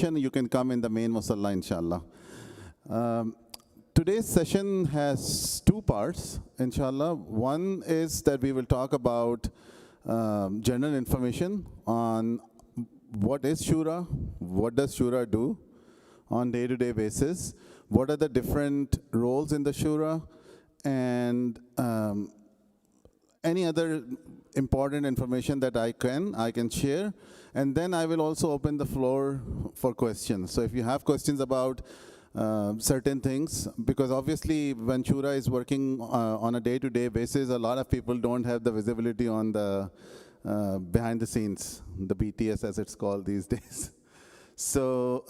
session, you can come in the main musalla, inshallah. Today's session has two parts, inshallah. One is that we will talk about general information on what is Shura, what does Shura do on day-to-day basis, what are the different roles in the Shura, and any other important information that I can share. And then I will also open the floor for questions. So if you have questions about certain things, because obviously when Shura is working on a day-to-day basis, a lot of people don't have the visibility on the behind the scenes, the BTS as it's called these days. So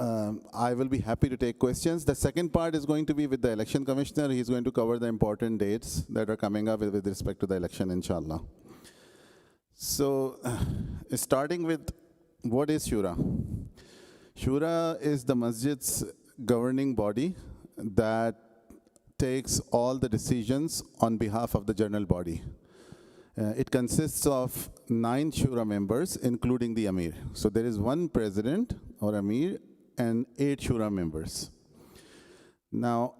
I will be happy to take questions. The second part is going to be with the election commissioner. He's going to cover the important dates that are coming up with respect to the election, inshallah. So starting with what is Shura? Shura is the masjid's governing body that takes all the decisions on behalf of the general body. It consists of 9 Shura members, including the Amir. So there is 1 president or Amir and 8 Shura members. Now,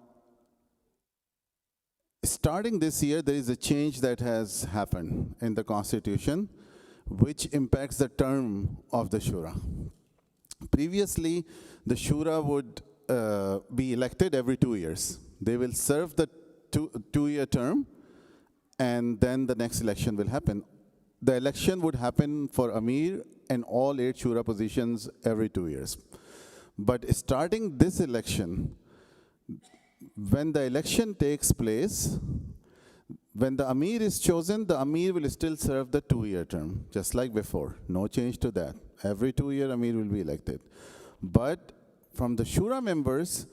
starting this year, there is a change that has happened in the Constitution, which impacts the term of the Shura. Previously, the Shura would be elected every 2 years. They will serve the two-year term, and then the next election will happen. The election would happen for Amir and all 8 Shura positions every 2 years. But starting this election, when the election takes place, when the Amir is chosen, the Amir will still serve the 2-year term, just like before. No change to that. Every 2 year, Amir will be elected. But from the Shura members,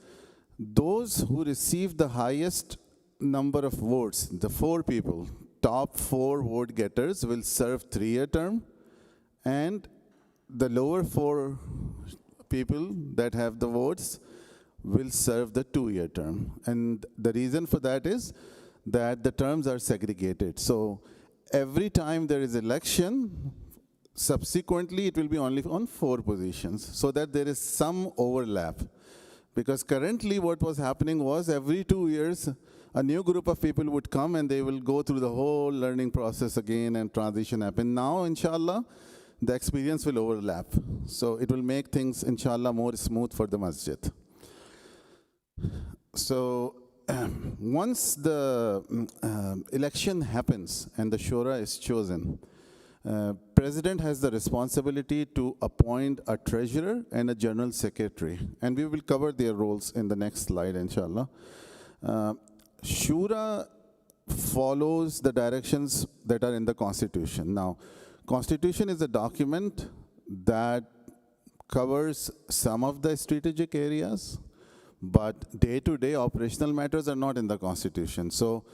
those who receive the highest number of votes, the 4 people, top 4 vote getters will serve 3-year term, and the lower 4 people that have the votes will serve the 2-year term. And the reason for that is that the terms are segregated. So every time there is election, subsequently it will be only on 4 positions, so that there is some overlap. Because currently what was happening was every 2 years, a new group of people would come and they will go through the whole learning process again and transition happen. Now, inshallah, the experience will overlap. So it will make things, inshallah, more smooth for the masjid. So once the election happens and the Shura is chosen, President has the responsibility to appoint a treasurer and a general secretary. And we will cover their roles in the next slide, inshallah. Shura follows the directions that are in the Constitution. Now, Constitution is a document that covers some of the strategic areas, but day-to-day operational matters are not in the Constitution. So,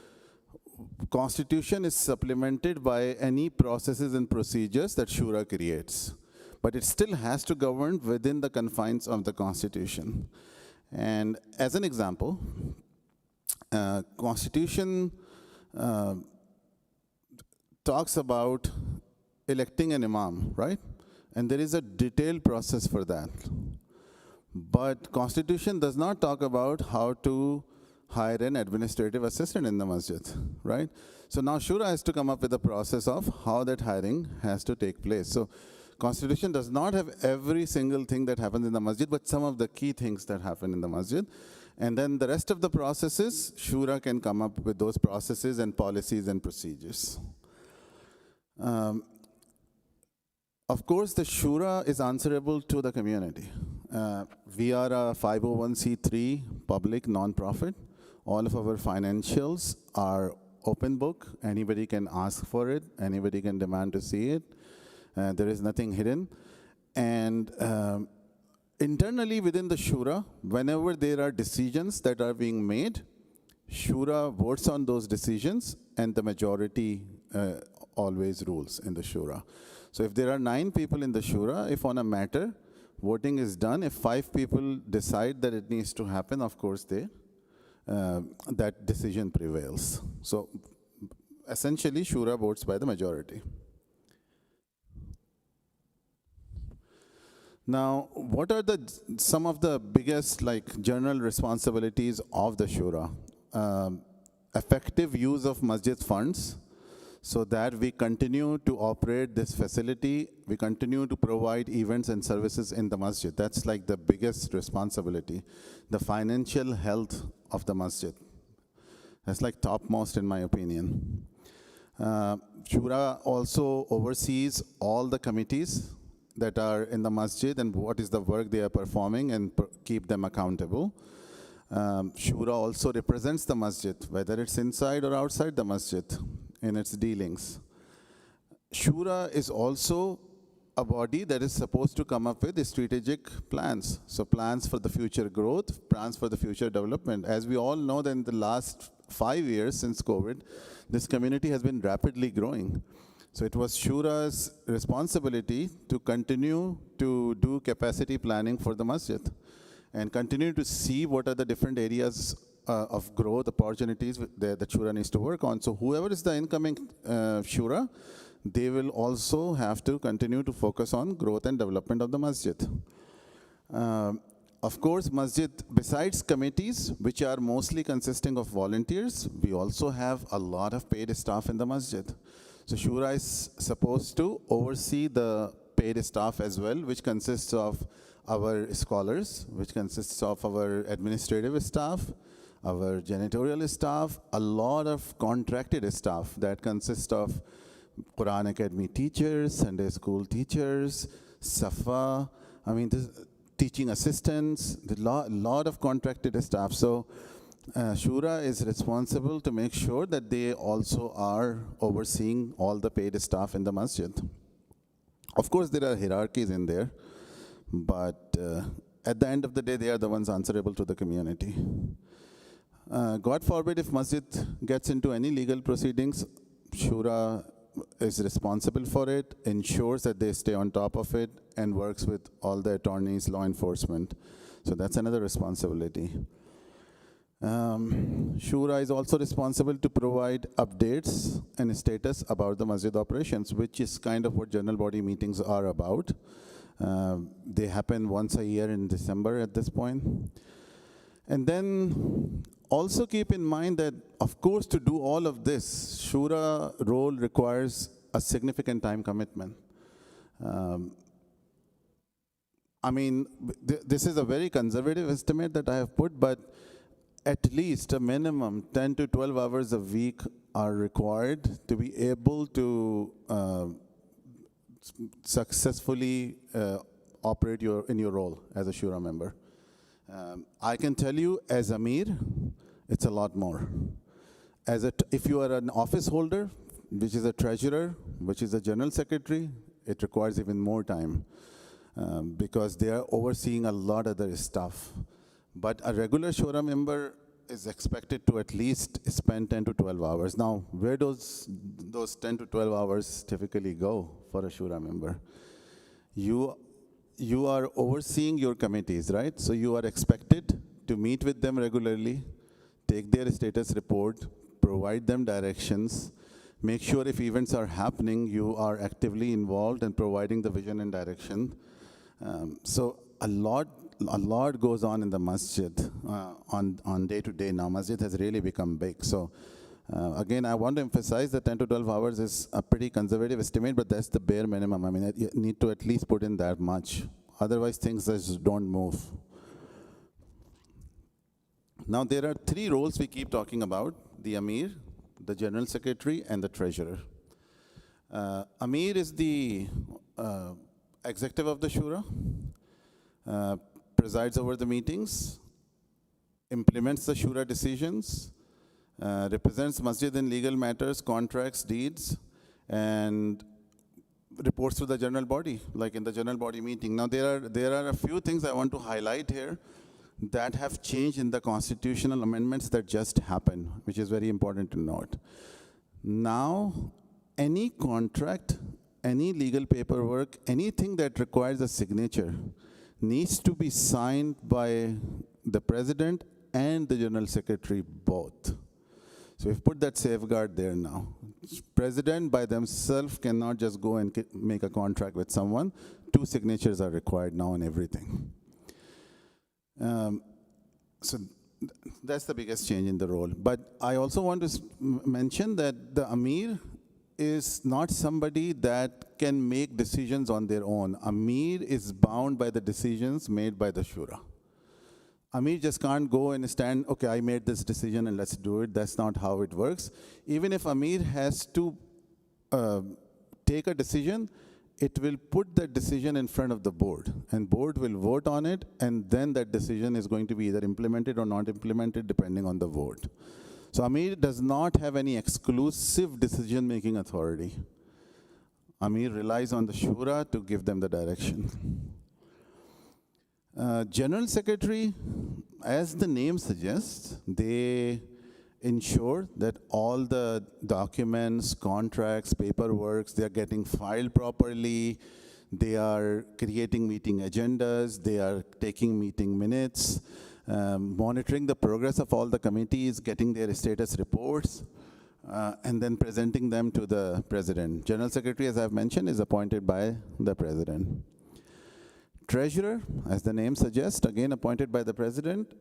Constitution is supplemented by any processes and procedures that Shura creates, but it still has to govern within the confines of the Constitution. And as an example, Constitution talks about electing an imam, right? And there is a detailed process for that. But Constitution does not talk about how to hire an administrative assistant in the masjid, right? So now Shura has to come up with a process of how that hiring has to take place. So Constitution does not have every single thing that happens in the masjid, but some of the key things that happen in the masjid. And then the rest of the processes, Shura can come up with those processes and policies and procedures. Of course, the Shura is answerable to the community. We are a 501c3 public nonprofit. All of our financials are open book. Anybody can ask for it. Anybody can demand to see it. There is nothing hidden. And internally within the Shura, whenever there are decisions that are being made, Shura votes on those decisions, and the majority always rules in the Shura. So if there are 9 people in the Shura, if on a matter, voting is done, if 5 people decide that it needs to happen, of course, that decision prevails. So essentially, Shura votes by the majority. Now, what are some of the biggest general responsibilities of the Shura? Effective use of masjid funds, so that we continue to operate this facility, we continue to provide events and services in the masjid. That's like the biggest responsibility, the financial health of the masjid. That's like topmost in my opinion. Shura also oversees all the committees that are in the masjid and what is the work they are performing and keep them accountable. Shura also represents the masjid, whether it's inside or outside the masjid, in its dealings. Shura is also a body that is supposed to come up with strategic plans. So plans for the future growth, plans for the future development. As we all know, that in the last 5 years since COVID, this community has been rapidly growing. So it was Shura's responsibility to continue to do capacity planning for the masjid and continue to see what are the different areas of growth opportunities that Shura needs to work on. So whoever is the incoming Shura, they will also have to continue to focus on growth and development of the masjid. Of course, masjid, besides committees, which are mostly consisting of volunteers, we also have a lot of paid staff in the masjid. So Shura is supposed to oversee the paid staff as well, which consists of our scholars, which consists of our administrative staff, our janitorial staff, a lot of contracted staff that consists of Quran Academy teachers, Sunday school teachers, Safa, teaching assistants, a lot of contracted staff. So Shura is responsible to make sure that they also are overseeing all the paid staff in the masjid. Of course, there are hierarchies in there, but at the end of the day, they are the ones answerable to the community. God forbid if masjid gets into any legal proceedings, Shura is responsible for it, ensures that they stay on top of it, and works with all the attorneys, law enforcement. So that's another responsibility. Shura is also responsible to provide updates and status about the masjid operations, which is kind of what general body meetings are about. They happen once a year in December at this point. And then also keep in mind that, of course, to do all of this, Shura role requires a significant time commitment. This is a very conservative estimate that I have put, but at least a minimum 10 to 12 hours a week are required to be able to successfully operate in your role as a Shura member. I can tell you, as Amir, it's a lot more. If you are an office holder, which is a treasurer, which is a general secretary, it requires even more time because they are overseeing a lot of other stuff. But a regular Shura member is expected to at least spend 10 to 12 hours. Now, where does those 10 to 12 hours typically go for a Shura member? You are overseeing your committees, right? So you are expected to meet with them regularly, take their status report, provide them directions, make sure if events are happening, you are actively involved in providing the vision and direction. So a lot goes on in the masjid on day to day now. Masjid has really become big. So again, I want to emphasize that 10 to 12 hours is a pretty conservative estimate, but that's the bare minimum. You need to at least put in that much. Otherwise, things just don't move. Now, there are 3 roles we keep talking about: the Amir, the General Secretary, and the Treasurer. Amir is the executive of the Shura, presides over the meetings, implements the Shura decisions, represents masjid in legal matters, contracts, deeds, and reports to the general body, like in the general body meeting. Now, there are a few things I want to highlight here that have changed in the constitutional amendments that just happened, which is very important to note. Now, any contract, any legal paperwork, anything that requires a signature needs to be signed by the president and the general secretary both. So we've put that safeguard there now. president by themselves cannot just go and make a contract with someone. 2 signatures are required now on everything. So that's the biggest change in the role. But I also want to mention that the Amir is not somebody that can make decisions on their own. Amir is bound by the decisions made by the Shura. Amir just can't go and stand, okay, I made this decision and let's do it. That's not how it works. Even if Amir has to take a decision, it will put that decision in front of the board, and board will vote on it, and then that decision is going to be either implemented or not implemented depending on the vote. So Amir does not have any exclusive decision-making authority. Amir relies on the Shura to give them the direction. General Secretary, as the name suggests, they ensure that all the documents, contracts, paperwork, they are getting filed properly, they are creating meeting agendas, they are taking meeting minutes, monitoring the progress of all the committees, getting their status reports, and then presenting them to the president. General Secretary, as I've mentioned, is appointed by the president. Treasurer, as the name suggests, again appointed by the president,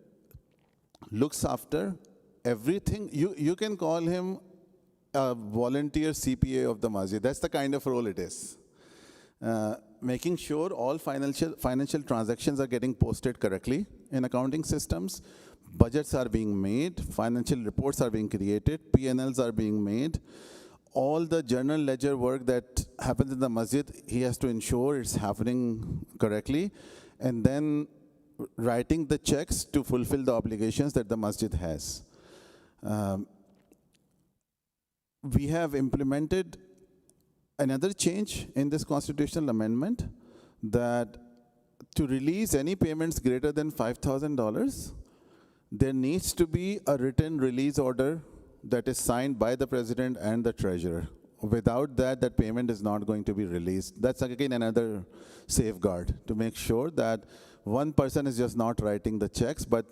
looks after everything. You can call him a volunteer CPA of the masjid. That's the kind of role it is. Making sure all financial transactions are getting posted correctly in accounting systems, budgets are being made, financial reports are being created, P&Ls are being made. All the general ledger work that happens in the masjid, he has to ensure it's happening correctly, and then writing the checks to fulfill the obligations that the masjid has. We have implemented another change in this constitutional amendment, that to release any payments greater than $5,000, there needs to be a written release order that is signed by the president and the treasurer. Without that, that payment is not going to be released. That's again another safeguard to make sure that one person is just not writing the checks, but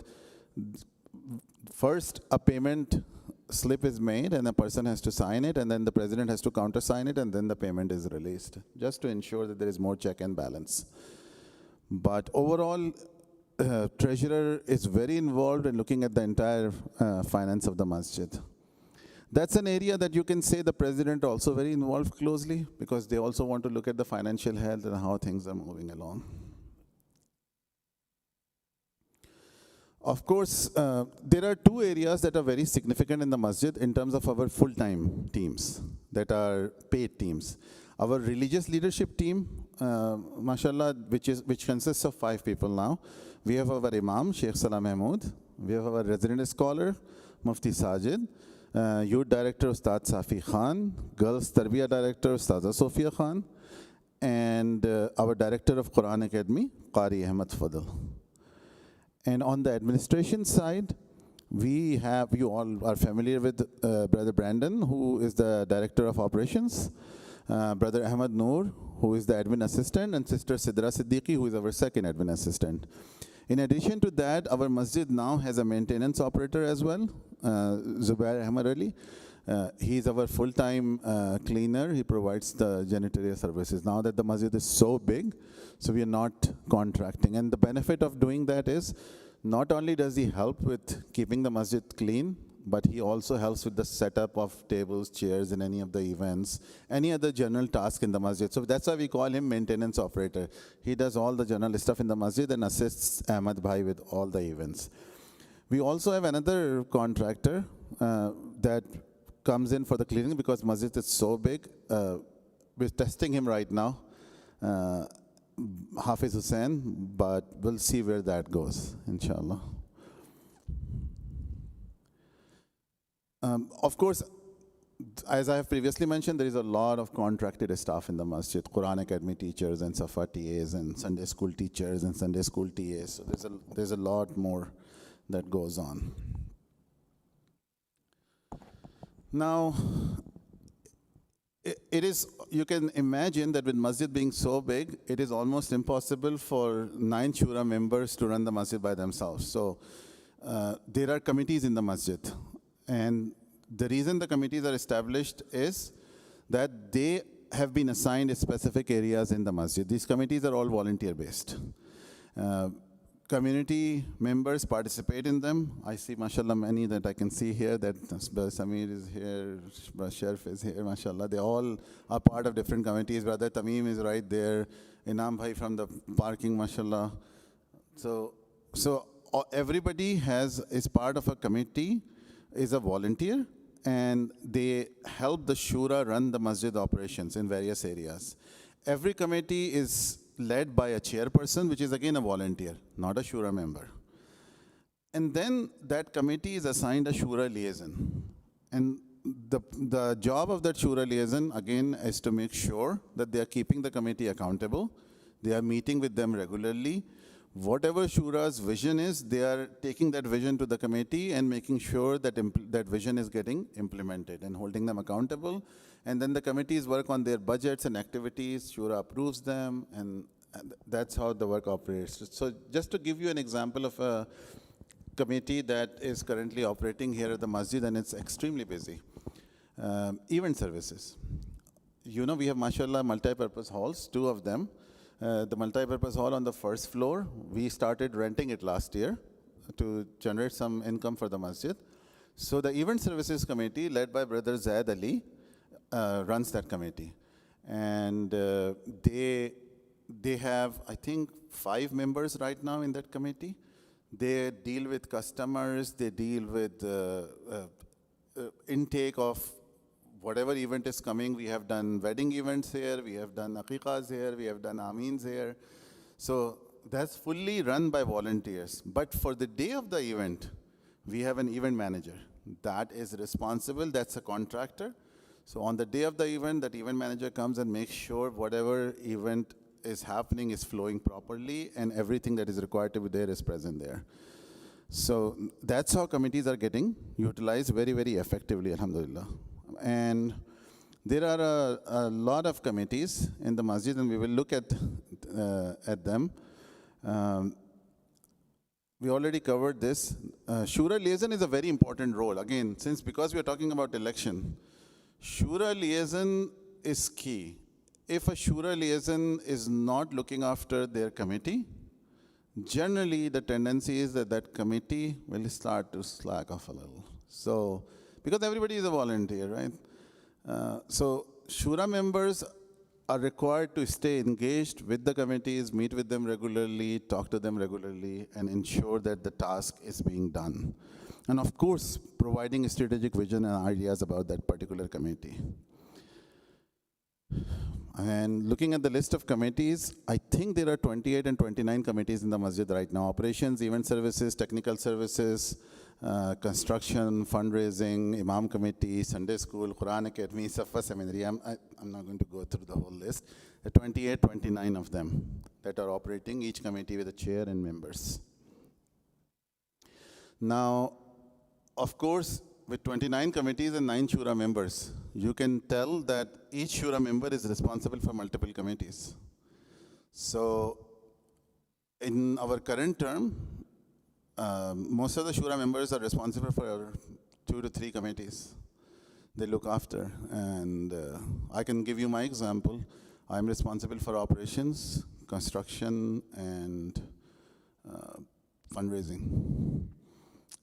first a payment slip is made and a person has to sign it, and then the president has to countersign it, and then the payment is released, just to ensure that there is more check and balance. But overall, treasurer is very involved in looking at the entire finance of the masjid. That's an area that you can say the president also very involved closely, because they also want to look at the financial health and how things are moving along. Of course, there are 2 areas that are very significant in the masjid in terms of our full-time teams that are paid teams. Our religious leadership team, mashallah, which consists of 5 people now. We have our Imam, Sheikh Salah Mahmood. We have our resident scholar, Mufti Sajid. Youth Director, Ustad Safi Khan. Girls Tarbiyah Director, Ustaza Sophia Khan. And our Director of Quran Academy, Qari Ahmad Fadl. And on the administration side, you all are familiar with Brother Brandon, who is the Director of Operations. Brother Ahmad Noor, who is the admin assistant, and Sister Sidra Siddiqui, who is our second admin assistant. In addition to that, our masjid now has a maintenance operator as well, Zubair Ahmad Ali. He's our full-time cleaner. He provides the janitorial services. Now that the masjid is so big, so we are not contracting. And the benefit of doing that is, not only does he help with keeping the masjid clean, but he also helps with the setup of tables, chairs, and any of the events, any other general task in the masjid. So that's why we call him maintenance operator. He does all the general stuff in the masjid and assists Ahmad Bhai with all the events. We also have another contractor that comes in for the cleaning, because masjid is so big. We're testing him right now, Hafiz Hussain, but we'll see where that goes, inshallah. Of course, as I have previously mentioned, there is a lot of contracted staff in the masjid, Quran Academy teachers and Safa TAs and Sunday school teachers and Sunday school TAs. So there's a lot more that goes on. Now, it is, you can imagine that with masjid being so big, it is almost impossible for 9 Shura members to run the masjid by themselves. So there are committees in the masjid. And The reason the committees are established is that they have been assigned specific areas in the masjid. These committees are all volunteer-based. Community members participate in them. I see, mashallah, many that I can see here, that Brother Samir is here, Brother Sharif is here, mashallah. They all are part of different committees. Brother Tamim is right there. Inam Bhai from the parking, mashallah. So everybody is part of a committee, is a volunteer, and they help the Shura run the masjid operations in various areas. Every committee is led by a chairperson, which is again a volunteer, not a Shura member. And then that committee is assigned a Shura liaison. And the job of that Shura liaison, again, is to make sure that they are keeping the committee accountable. They are meeting with them regularly. Whatever Shura's vision is, they are taking that vision to the committee and making sure that that vision is getting implemented and holding them accountable. And then the committees work on their budgets and activities. Shura approves them, and that's how the work operates. So just to give you an example of a committee that is currently operating here at the masjid, and it's extremely busy. Event services. You know, we have, mashallah, multi-purpose halls, 2 of them. The multi-purpose hall on the first floor, we started renting it last year to generate some income for the masjid. So the event services committee, led by Brother Zaid Ali, runs that committee. And they have, I think, 5 members right now in that committee. They deal with customers, they deal with intake of whatever event is coming. We have done wedding events here, we have done aqiqahs here, we have done ameens here. So that's fully run by volunteers. But for the day of the event, we have an event manager. That is responsible, that's a contractor. So on the day of the event, that event manager comes and makes sure whatever event is happening is flowing properly and everything that is required to be there is present there. So that's how committees are getting utilized very, very effectively, alhamdulillah. And there are a lot of committees in the masjid, and we will look at them. We already covered this. Shura liaison is a very important role. Again, because we are talking about election, Shura liaison is key. If a Shura liaison is not looking after their committee, generally the tendency is that that committee will start to slack off a little. So, because everybody is a volunteer, right? So Shura members are required to stay engaged with the committees, meet with them regularly, talk to them regularly, and ensure that the task is being done. And of course, providing a strategic vision and ideas about that particular committee. And looking at the list of committees, I think there are 28 and 29 committees in the masjid right now. Operations, event services, technical services, construction, fundraising, Imam committee, Sunday school, Quran Academy, Safa seminary. I'm not going to go through the whole list. There are 28, 29 of them that are operating, each committee with a chair and members. Now, of course, with 29 committees and 9 Shura members, you can tell that each Shura member is responsible for multiple committees. So in our current term, most of the Shura members are responsible for 2 to 3 committees they look after. And I can give you my example. I'm responsible for operations, construction, and fundraising.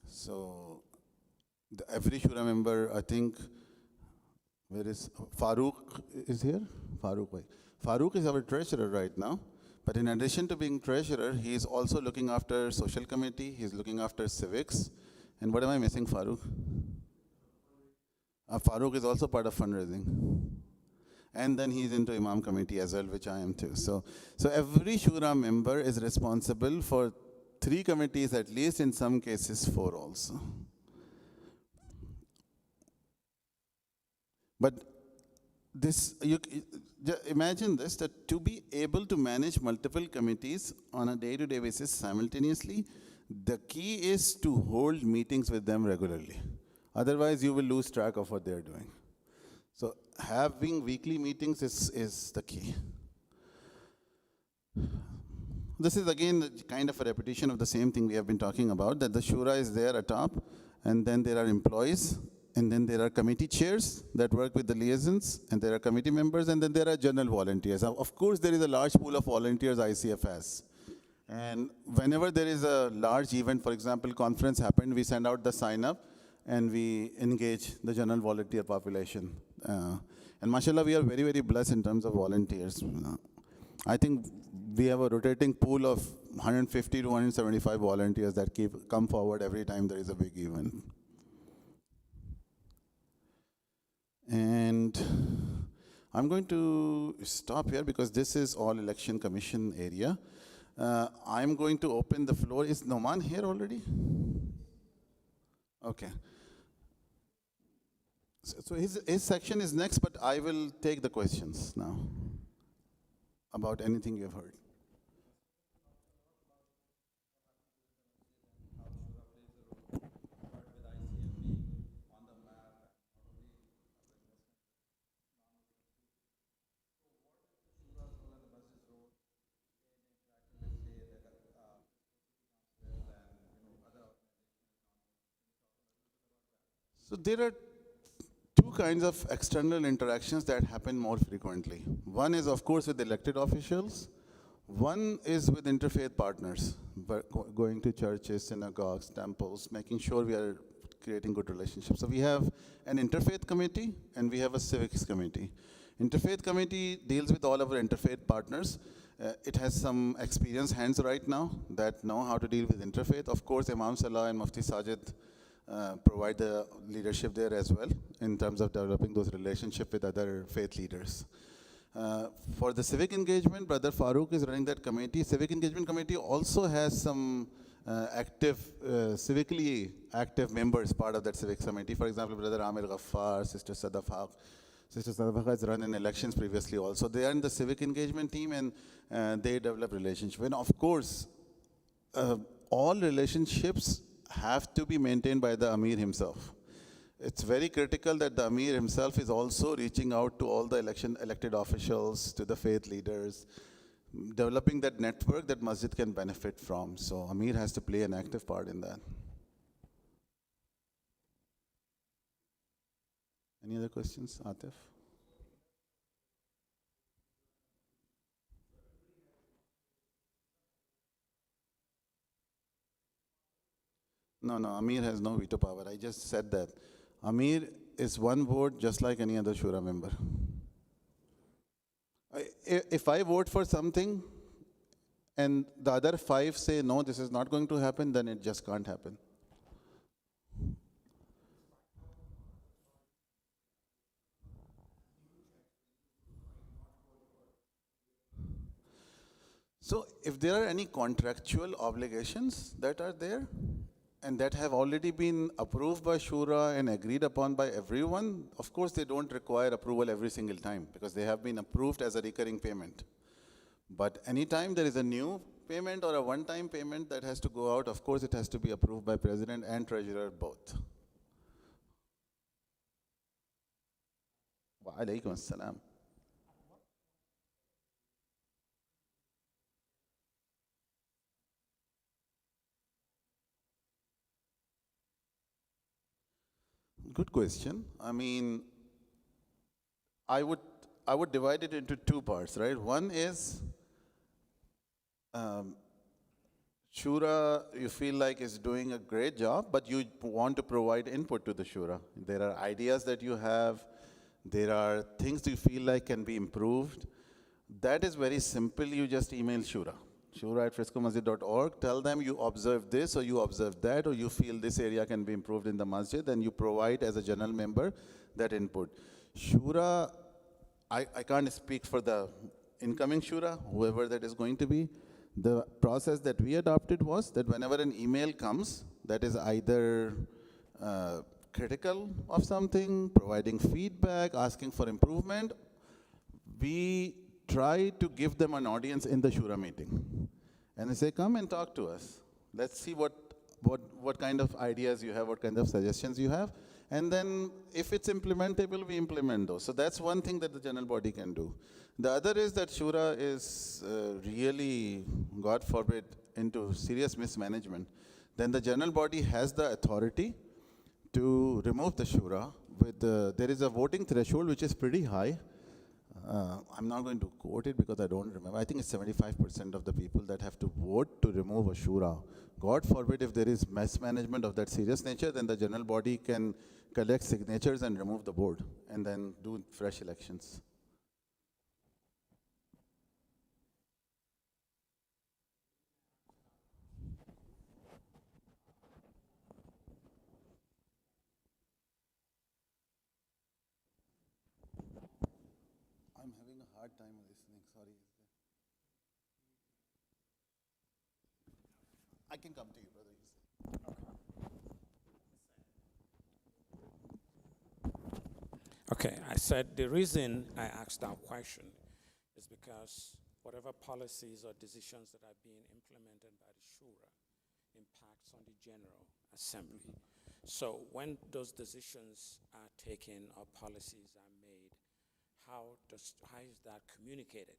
So every Shura member, I think, where is Farooq is here? Farooq is our treasurer right now. But in addition to being treasurer, he is also looking after social committee, he's looking after civics. And what am I missing, Farooq? Farooq is also part of fundraising. And then he's into Imam committee as well, which I am too. So every Shura member is responsible for 3 committees, at least in some cases 4 also. But this, imagine this, that to be able to manage multiple committees on a day-to-day basis simultaneously, the key is to hold meetings with them regularly. Otherwise, you will lose track of what they're doing. So having weekly meetings is the key. This is again kind of a repetition of the same thing we have been talking about, that the Shura is there atop, and then there are employees and then there are committee chairs that work with the liaisons, and there are committee members, and then there are general volunteers. Now, of course, there is a large pool of volunteers ICF has. And whenever there is a large event, for example, conference happened, we send out the sign up and we engage the general volunteer population. And mashallah, we are very, very blessed in terms of volunteers. I think we have a rotating pool of 150 to 175 volunteers that come forward every time there is a big event. And I'm going to stop here because this is all election commission area. I'm going to open the floor. Is Noman here already? Okay. So his section is next, but I will take the questions now about anything you've heard. So there are two kinds of external interactions that happen more frequently. One is, of course, with elected officials. One is with interfaith partners, going to churches, synagogues, temples, making sure we are creating good relationships. So we have an interfaith committee and we have a civics committee. Interfaith committee deals with all of our interfaith partners. It has some experienced hands right now that know how to deal with interfaith. Of course, Imam Salah and Mufti Sajid provide the leadership there as well in terms of developing those relationships with other faith leaders. For the civic engagement, Brother Farooq is running that committee. Civic engagement committee also has some civically active members part of that civic committee. For example, Brother Amir Ghaffar, Sister Sadaf Haq. Sister Sadaf Haq has run in elections previously also. They are in the civic engagement team and they develop relationships. And of course, all relationships have to be maintained by the Amir himself. It's very critical that the Amir himself is also reaching out to all the elected officials, to the faith leaders, developing that network that Masjid can benefit from. So Amir has to play an active part in that. Any other questions, Atif? No, Amir has no veto power. I just said that. Amir is one vote just like any other Shura member. If I vote for something and the other 5 say, no, this is not going to happen, then it just can't happen. So if there are any contractual obligations that are there, and that have already been approved by Shura and agreed upon by everyone, of course they don't require approval every single time because they have been approved as a recurring payment. But anytime there is a new payment or a one-time payment that has to go out, of course it has to be approved by President and Treasurer both. Wa alaikum assalam. Good question. I mean, I would divide it into 2 parts, right? One is Shura, you feel like is doing a great job, but you want to provide input to the Shura. There are ideas that you have. There are things you feel like can be improved. That is very simple. You just email Shura. Shura@friscomasjid.org. Tell them you observe this or you observe that or you feel this area can be improved in the masjid, and you provide as a general member that input. Shura, I can't speak for the incoming Shura, whoever that is going to be. The process that we adopted was that whenever an email comes that is either critical of something, providing feedback, asking for improvement, we try to give them an audience in the Shura meeting. And they say, come and talk to us. Let's see what kind of ideas you have, what kind of suggestions you have. And then if it's implementable, we implement those. So that's one thing that the general body can do. The other is that Shura is really, God forbid, into serious mismanagement. Then the general body has the authority to remove the Shura. There is a voting threshold which is pretty high. I'm not going to quote it because I don't remember. I think it's 75% of the people that have to vote to remove a Shura. God forbid if there is mismanagement of that serious nature, then the general body can collect signatures and remove the board and then do fresh elections. I'm having a hard time listening, sorry. I can come to you, brother. Okay, I said the reason I asked that question is because whatever policies or decisions that are being implemented by the Shura impacts on the General Assembly. So when those decisions are taken or policies are made, how is that communicated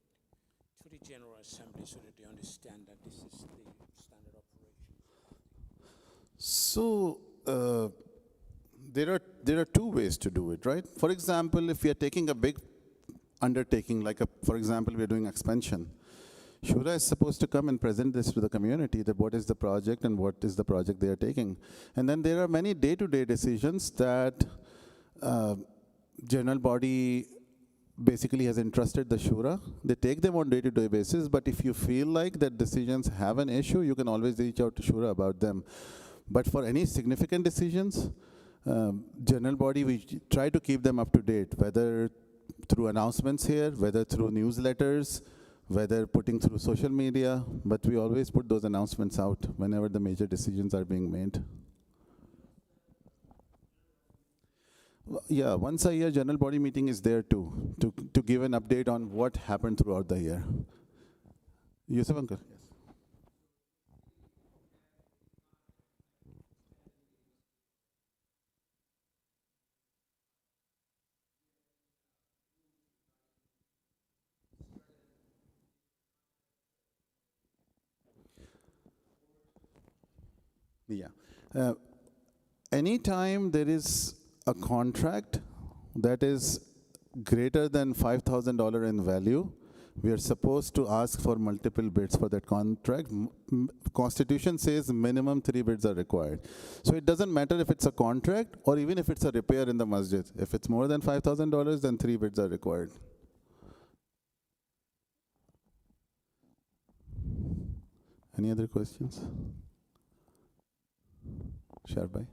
to the General Assembly so that they understand that this is the standard operation? So there are two ways to do it, right? For example, if we are taking a big undertaking, like for example, we are doing expansion, Shura is supposed to come and present this to the community, that what is the project and what is the project they are taking. And then there are many day-to-day decisions that general body basically has entrusted the Shura. They take them on day-to-day basis, but if you feel like that decisions have an issue, you can always reach out to Shura about them. But for any significant decisions, general body, we try to keep them up to date, whether through announcements here, whether through newsletters, whether putting through social media, but we always put those announcements out whenever the major decisions are being made. Yeah, once a year general body meeting is there too, to give an update on what happened throughout the year. Yusuf Uncle. Yes. Yeah. Anytime there is a contract that is greater than $5,000 in value, we are supposed to ask for multiple bids for that contract. Constitution says minimum 3 bids are required. So it doesn't matter if it's a contract or even if it's a repair in the masjid. If it's more than $5,000, then 3 bids are required. Any other questions? Sharbai?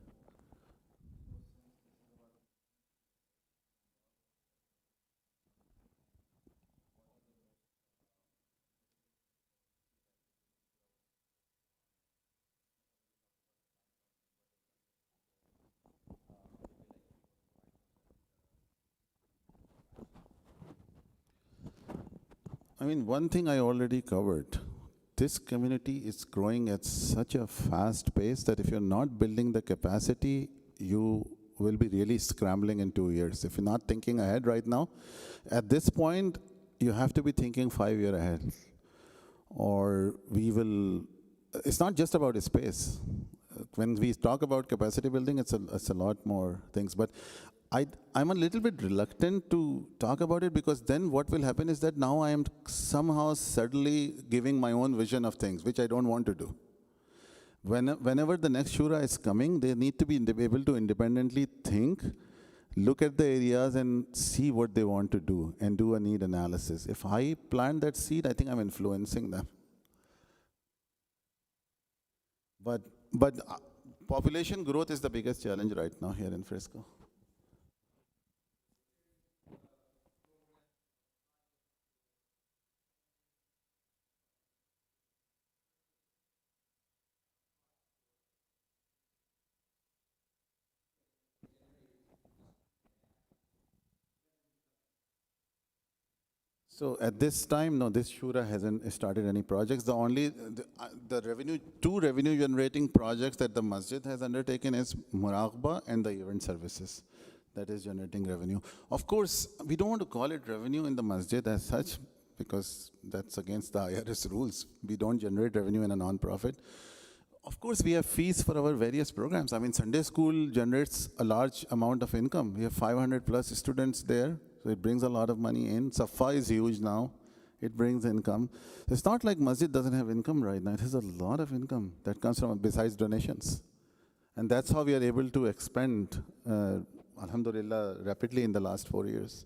I mean, one thing I already covered. This community is growing at such a fast pace that if you're not building the capacity, you will be really scrambling in 2 years. If you're not thinking ahead right now, at this point, you have to be thinking 5 years ahead. Or we will, it's not just about space. When we talk about capacity building, it's a lot more things. But I'm a little bit reluctant to talk about it because then what will happen is that now I am somehow suddenly giving my own vision of things, which I don't want to do. Whenever the next Shura is coming, they need to be able to independently think, look at the areas and see what they want to do and do a need analysis. If I plant that seed, I think I'm influencing them. But population growth is the biggest challenge right now here in Frisco. So at this time, no, this Shura hasn't started any projects. The revenue, 2 revenue generating projects that the masjid has undertaken is Muraqba and the event services. That is generating revenue. Of course, we don't want to call it revenue in the masjid as such because that's against the IRS rules. We don't generate revenue in a non-profit. Of course, we have fees for our various programs. I mean, Sunday school generates a large amount of income. We have 500 plus students there, so it brings a lot of money in. Safa is huge now. It brings income. It's not like masjid doesn't have income right now. It has a lot of income that comes from besides donations. And that's how we are able to expand, alhamdulillah, rapidly in the last 4 years.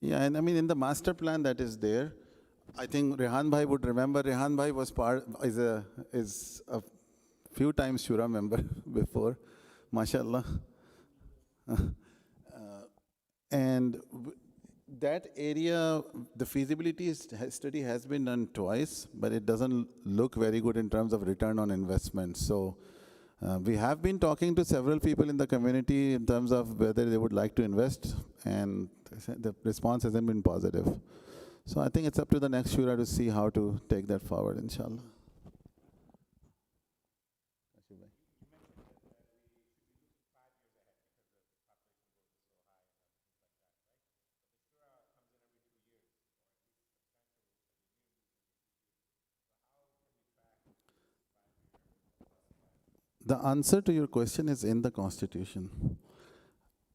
Yeah, and I mean, in the master plan that is there, I think Rehan Bhai would remember. Rehan Bhai was is a few times Shura member before, mashallah. And that area, the feasibility study has been done twice, but it doesn't look very good in terms of return on investment. So we have been talking to several people in the community in terms of whether they would like to invest, and the response hasn't been positive. So I think it's up to the next Shura to see how to take that forward, inshallah. The answer to your question is in the Constitution.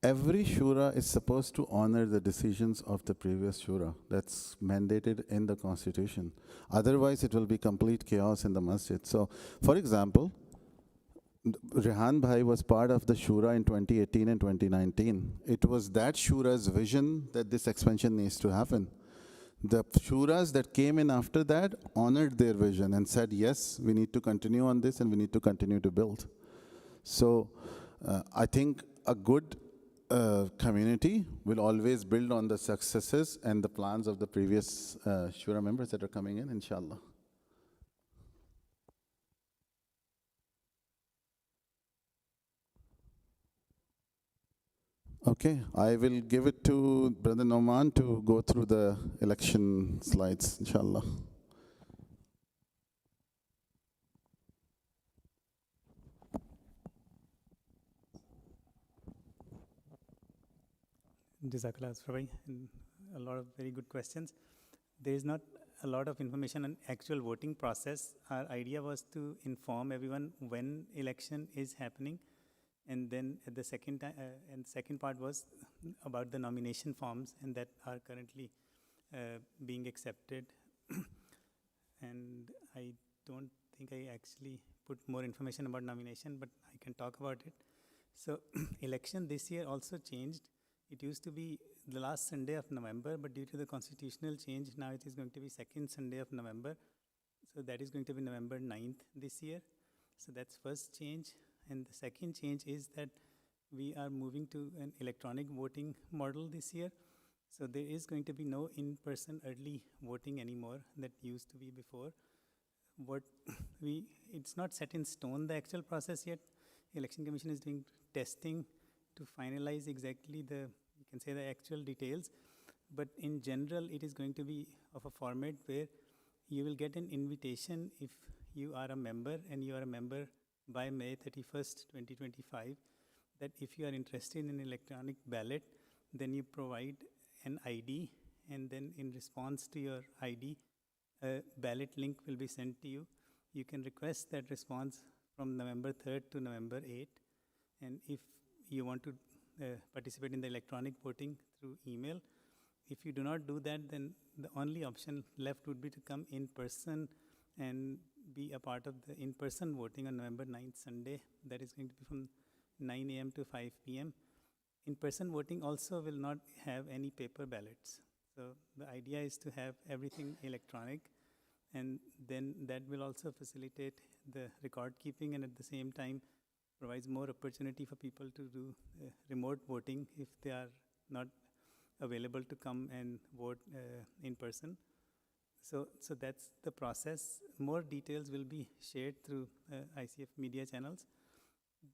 Every Shura is supposed to honor the decisions of the previous Shura. That's mandated in the Constitution. Otherwise, it will be complete chaos in the masjid. So, for example, Rehan Bhai was part of the Shura in 2018 and 2019. It was that Shura's vision that this expansion needs to happen. The Shuras that came in after that honored their vision and said, yes, we need to continue on this and we need to continue to build. So I think a good community will always build on the successes and the plans of the previous Shura members that are coming in, inshallah. Okay, I will give it to Brother Noman to go through the election slides, inshallah. Jazakallah Asra, and a lot of very good questions. There is not a lot of information on actual voting process. Our idea was to inform everyone when election is happening, and then at the second time, and second part was about the nomination forms, and that are currently being accepted. And I don't think I actually put more information about nomination, but I can talk about it. So election this year also changed. It used to be the last Sunday of November, but due to the constitutional change, now it is going to be second Sunday of November. So that is going to be November 9th this year. So that's first change. And the second change is that we are moving to an electronic voting model this year. So there is going to be no in-person early voting anymore that used to be before. It's not set in stone, the actual process yet. Election Commission is doing testing to finalize exactly you can say the actual details. But in general, it is going to be of a format where you will get an invitation if you are a member and you are a member by May 31st, 2025, that if you are interested in electronic ballot, then you provide an ID, and then in response to your ID, a ballot link will be sent to you. You can request that response from November 3rd to November 8th. And if you want to participate in the electronic voting through email, if you do not do that, then the only option left would be to come in person and be a part of the in-person voting on November 9th, Sunday. That is going to be from 9 a.m. to 5 p.m. In-person voting also will not have any paper ballots. So the idea is to have everything electronic, and then that will also facilitate the record keeping, and at the same time provides more opportunity for people to do remote voting if they are not available to come and vote in person. So that's the process. More details will be shared through ICF media channels.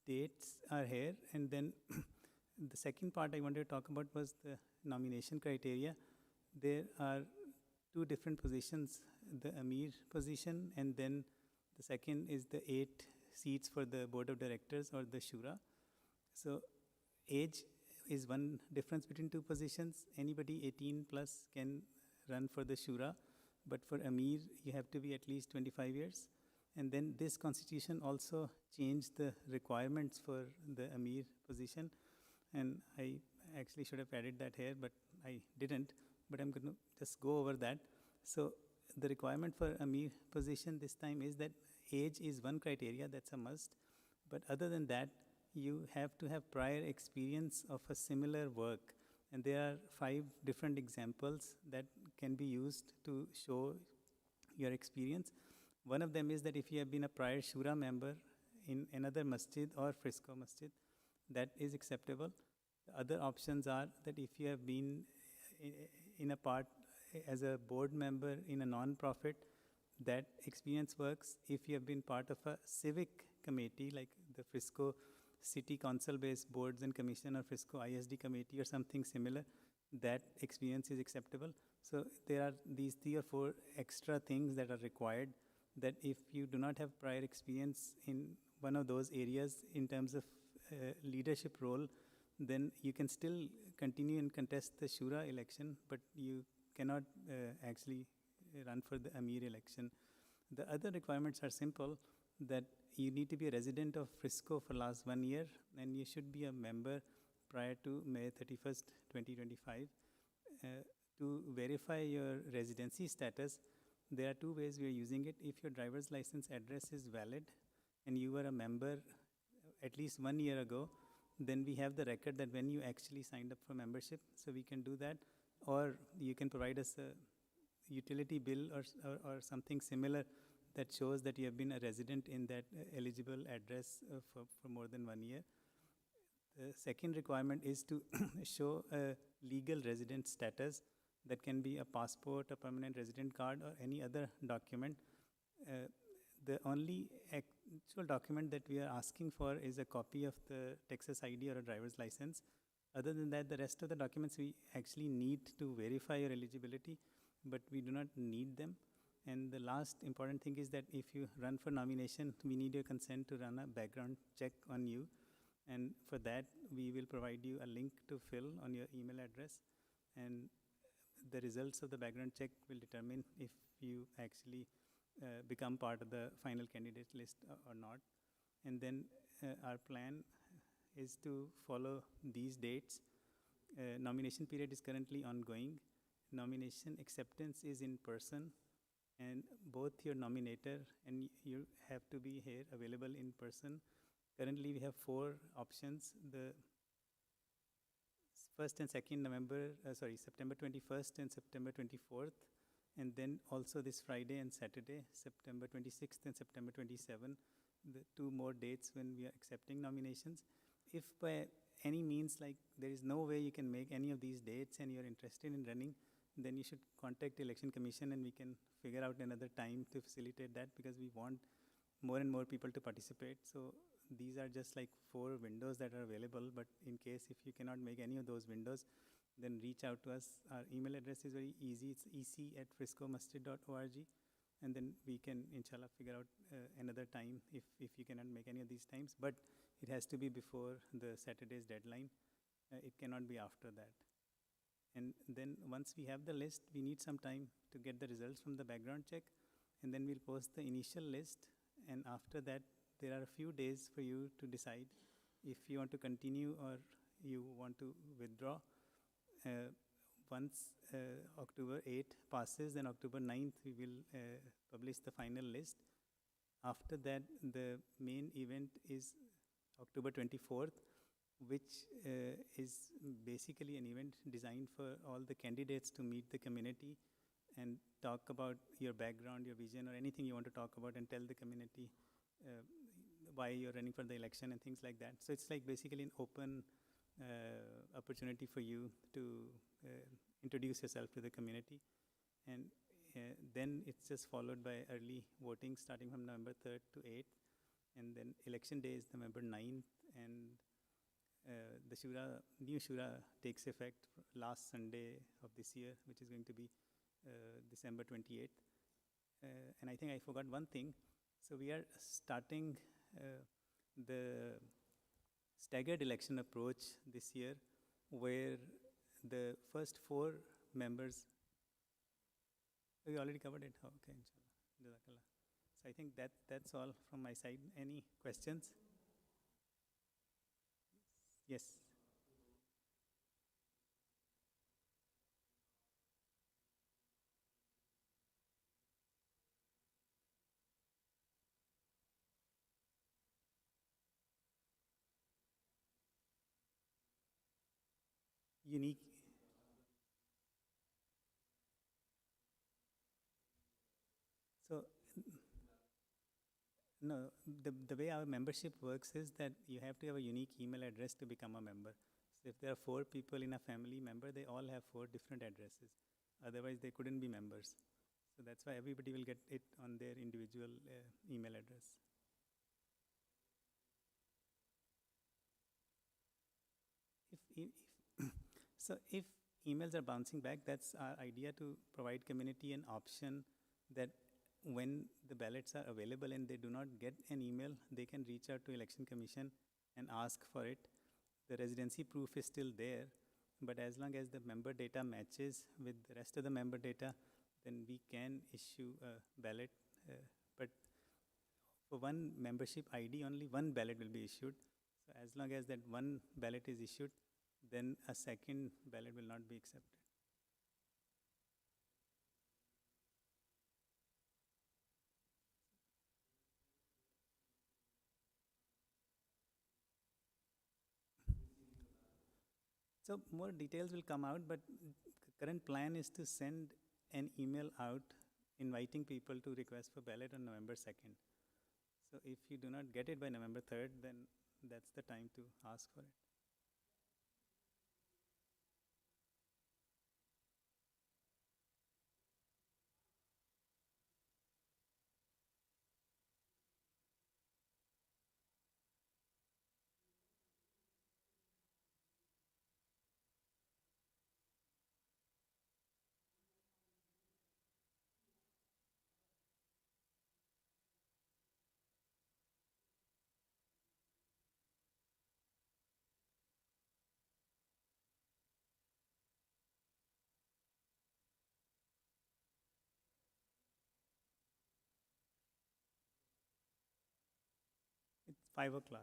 Dates are here, and then the second part I wanted to talk about was the nomination criteria. there are two different positions, the Amir position, and then the second is the 8 seats for the board of directors or the Shura. So age is one difference between two positions. Anybody 18 plus can run for the Shura, but for Amir, you have to be at least 25 years. And then this constitution also changed the requirements for the Amir position. And I actually should have added that here, but I didn't. But I'm going to just go over that. So the requirement for Amir position this time is that age is one criteria, that's a must. But other than that, you have to have prior experience of a similar work. And there are 5 different examples that can be used to show your experience. One of them is that if you have been a prior Shura member in another masjid or Frisco masjid, that is acceptable. The other options are that if you have been in a part as a board member in a non-profit, that experience works. If you have been part of a civic committee like the Frisco City Council-based boards and commission or Frisco ISD committee or something similar, that experience is acceptable. So there are these 3 or 4 extra things that are required, that if you do not have prior experience in one of those areas in terms of leadership role, then you can still continue and contest the Shura election, but you cannot actually run for the Amir election. The other requirements are simple, that you need to be a resident of Frisco for last 1 year, and you should be a member prior to May 31st, 2025. To verify your residency status, there are 2 ways we are using it. If your driver's license address is valid and you were a member at least 1 year ago, then we have the record that when you actually signed up for membership, so we can do that. Or you can provide us a utility bill or something similar that shows that you have been a resident in that eligible address for more than 1 year. The second requirement is to show a legal resident status. That can be a passport, a permanent resident card, or any other document. The only actual document that we are asking for is a copy of the Texas ID or a driver's license. Other than that, the rest of the documents we actually need to verify your eligibility, but we do not need them. And the last important thing is that if you run for nomination, we need your consent to run a background check on you. And for that, we will provide you a link to fill on your email address. And the results of the background check will determine if you actually become part of the final candidate list or not. And then our plan is to follow these dates. Nomination period is currently ongoing. Nomination acceptance is in person, and both your nominator and you have to be here available in person. Currently we have 4 options. The 1st and 2nd September 21st and September 24th, and then also this Friday and Saturday, September 26th and September 27th, the 2 more dates when we are accepting nominations. If by any means, like there is no way you can make any of these dates and you're interested in running, then you should contact the Election Commission and we can figure out another time to facilitate that, because we want more and more people to participate. So these are just like 4 windows that are available, but in case if you cannot make any of those windows, then reach out to us. Our email address is very easy. It's ec@friscomasjid.org, and then we can, inshallah, figure out another time if you cannot make any of these times. But it has to be before the Saturday's deadline. It cannot be after that. And then once we have the list, we need some time to get the results from the background check, and then we'll post the initial list. And after that, there are a few days for you to decide if you want to continue or you want to withdraw. Once October 8th passes, then October 9th, we will publish the final list. After that, the main event is October 24th, which is basically an event designed for all the candidates to meet the community and talk about your background, your vision, or anything you want to talk about, and tell the community why you're running for the election and things like that. So it's like basically an open opportunity for you to introduce yourself to the community. And then it's just followed by early voting starting from November 3rd to 8th. And then election day is November 9th. And the Shura, new Shura takes effect last Sunday of this year, which is going to be December 28th. And I think I forgot one thing. So we are starting the staggered election approach this year, where the first 4 members, we already covered it. Oh, okay, inshallah. Jazakallah. So I think that's all from my side. Any questions? Yes. Unique. So, no, the way our membership works is that you have to have a unique email address to become a member. So if there are 4 people in a family member, they all have 4 different addresses. Otherwise, they couldn't be members. So that's why everybody will get it on their individual email address. If so if emails are bouncing back, that's our idea, to provide community an option that when the ballots are available and they do not get an email, they can reach out to Election Commission and ask for it. The residency proof is still there, but as long as the member data matches with the rest of the member data, then we can issue a ballot. But for one membership ID, only one ballot will be issued. So as long as that one ballot is issued, then a second ballot will not be accepted. So more details will come out, but current plan is to send an email out inviting people to request for ballot on November 2nd. So if you do not get it by November 3rd, then that's the time to ask for it. It's 5 o'clock.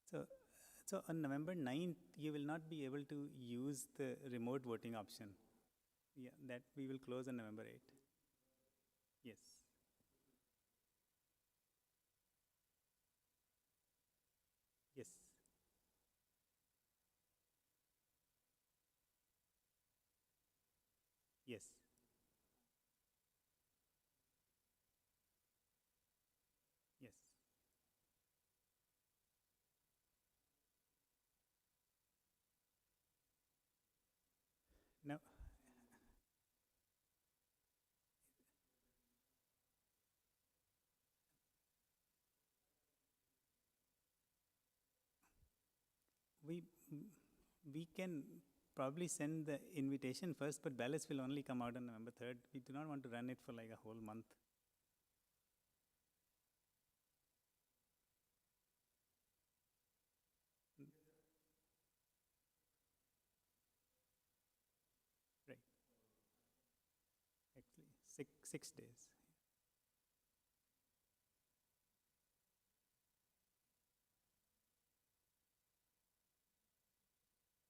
So, so on November 9th, you will not be able to use the remote voting option. Yeah, that we will close on November 8th. Yes. Yes. Yes. Yes. Now, we we can probably send the invitation first, but ballots will only come out on November 3rd. We do not want to run it for like a whole month. Right. Actually, 6 days.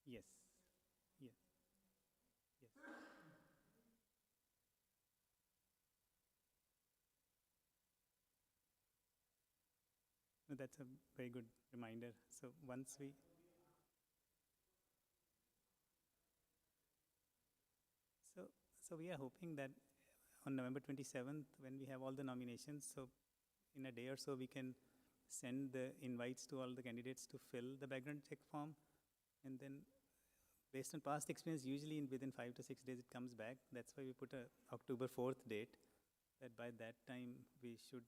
Yes. Yes. Yes. No, that's a very good reminder. So once we, so so we are hoping that on November 27th, when we have all the nominations, so in a day or so we can send the invites to all the candidates to fill the background check form, and then based on past experience, usually within 5 to 6 days it comes back. That's why we put a October 4th date, that by that time we should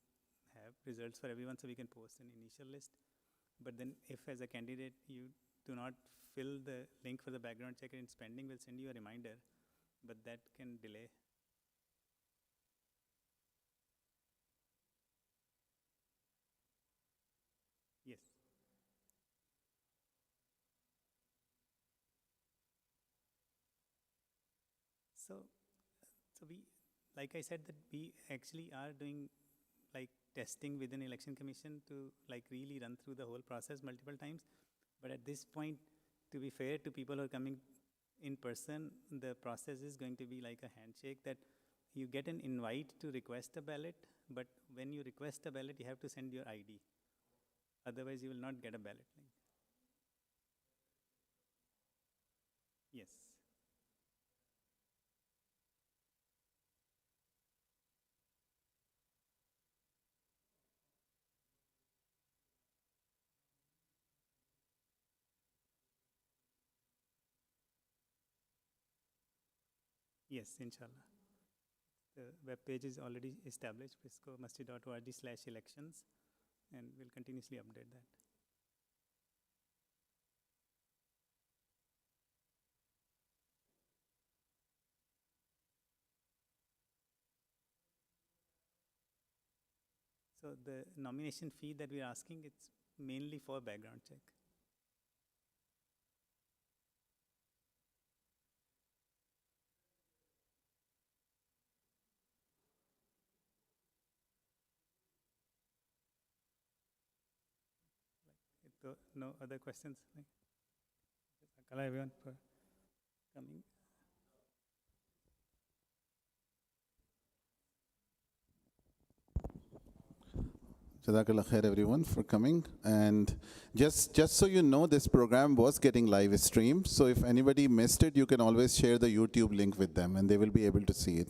have results for everyone so we can post an initial list. But then if as a candidate you do not fill the link for the background check and spending, will send you a reminder, but that can delay. Yes. So we, like I said, that we actually are doing like testing within Election Commission to like really run through the whole process multiple times. But at this point, to be fair to people who are coming in person, the process is going to be like a handshake, that you get an invite to request a ballot, but when you request a ballot, you have to send your ID. Otherwise, you will not get a ballot link. Yes. Yes, inshallah. The web page is already established, friscomasjid.org/elections, and we'll continuously update that. So the nomination fee that we're asking, it's mainly for background check. No other questions? Jazakallah everyone for coming. Jazakallah khair everyone for coming. And just so you know, this program was getting live streamed. So if anybody missed it, you can always share the YouTube link with them and they will be able to see it.